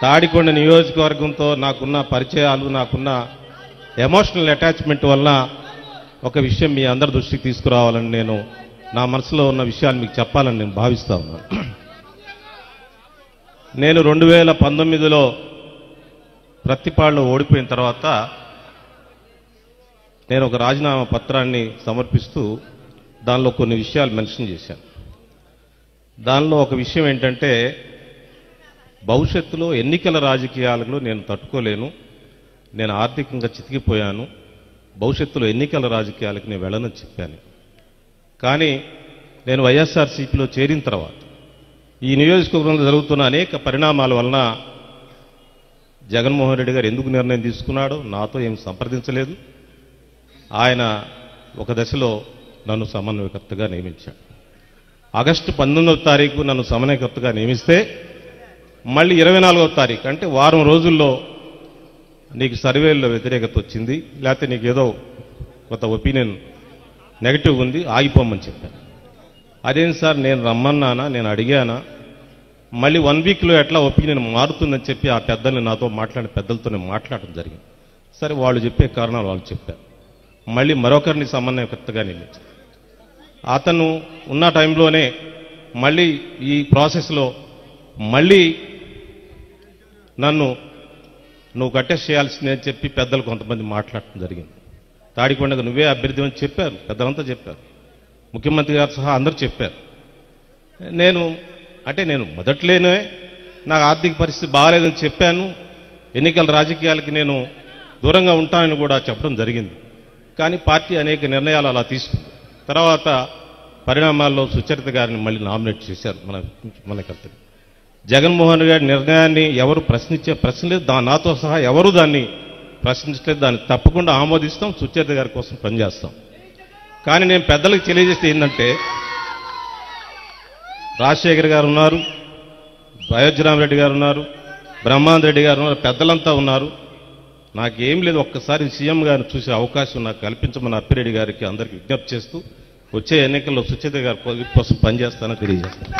తాడికొండ నియోజకవర్గంతో నాకున్న పరిచయాలు, నాకున్న ఎమోషనల్ అటాచ్మెంట్ వల్ల ఒక విషయం మీ అందరి దృష్టికి తీసుకురావాలని నేను నా మనసులో ఉన్న విషయాలు మీకు చెప్పాలని నేను భావిస్తా ఉన్నాను. నేను 2019లో ప్రత్తిపాడులో ఓడిపోయిన తర్వాత నేను ఒక రాజీనామా పత్రాన్ని సమర్పిస్తూ దానిలో కొన్ని విషయాలు మెన్షన్ చేశాను. దానిలో ఒక విషయం ఏంటంటే, భవిష్యత్తులో ఎన్నికల రాజకీయాలలో నేను తట్టుకోలేను, నేను ఆర్థికంగా చితికిపోయాను, భవిష్యత్తులో ఎన్నికల రాజకీయాలకు నేను వెళ్ళనని చెప్పాను. కానీ నేను వైఎస్ఆర్సీపీలో చేరిన తర్వాత ఈ నియోజకవర్గంలో జరుగుతున్న అనేక పరిణామాల వలన జగన్మోహన్ రెడ్డి గారు ఎందుకు నిర్ణయం తీసుకున్నాడో నాతో ఏం సంప్రదించలేదు. ఆయన ఒక దశలో నన్ను సమన్వయకర్తగా నియమించాడు. ఆగస్టు 19వ తారీఖు నన్ను సమన్వయకర్తగా నియమిస్తే మళ్ళీ 24వ తారీఖు అంటే వారం రోజుల్లో నీకు సర్వేల్లో వ్యతిరేకత వచ్చింది, లేకపోతే నీకు ఏదో కొంత ఒపీనియన్ నెగటివ్ ఉంది, ఆగిపోమని చెప్పాను. అదేం సార్, నేను రమ్మన్నానా, నేను అడిగానా? మళ్ళీ 1 వీక్లో ఎట్లా ఒపీనియన్ మారుతుందని చెప్పి ఆ పెద్దల్ని నాతో మాట్లాడిన పెద్దలతోనే మాట్లాడడం జరిగింది. సరే, వాళ్ళు చెప్పే కారణాలు వాళ్ళు చెప్పారు. మళ్ళీ మరొకరిని సమన్వయకర్తగా నియమించారు. అతను ఉన్న టైంలోనే మళ్ళీ ఈ ప్రాసెస్లో మళ్ళీ నువ్వు కట్టేసి చేయాల్సిందే అని చెప్పి పెద్దలు కొంతమంది మాట్లాడటం జరిగింది. తాడికొండకు నువ్వే అభ్యర్థి అని చెప్పారు, పెద్దలంతా చెప్పారు, ముఖ్యమంత్రి గారు సహా అందరూ చెప్పారు. నేను మొదట్లోనే నాకు ఆర్థిక పరిస్థితి బాగాలేదని చెప్పాను, ఎన్నికల రాజకీయాలకి నేను దూరంగా ఉంటానని కూడా చెప్పడం జరిగింది. కానీ పార్టీ అనేక నిర్ణయాలు అలా తీసుకుంది. తర్వాత పరిణామాల్లో సుచరిత గారిని మళ్ళీ నామినేట్ చేశారు మన కర్తని. జగన్మోహన్ గారి నిర్ణయాన్ని ఎవరు ప్రశ్నించే ప్రశ్న లేదు, నాతో సహా ఎవరు దాన్ని ప్రశ్నించలేదు. దాన్ని తప్పకుండా ఆమోదిస్తాం, సుచరిత గారి కోసం పనిచేస్తాం. కానీ నేను పెద్దలకు తెలియజేస్తే ఏంటంటే, రాజశేఖర్ గారు ఉన్నారు, అయోధ్యరామరెడ్డి గారు ఉన్నారు, బ్రహ్మానంద రెడ్డి గారు ఉన్నారు, పెద్దలంతా ఉన్నారు. నాకేం లేదు, ఒక్కసారి సీఎం గారిని చూసే అవకాశం నాకు కల్పించమని అప్పిరెడ్డి గారికి అందరికీ విజ్ఞప్తి చేస్తూ వచ్చే ఎన్నికల్లో సుచరిత గారి కోసం పనిచేస్తానని తెలియజేస్తాను.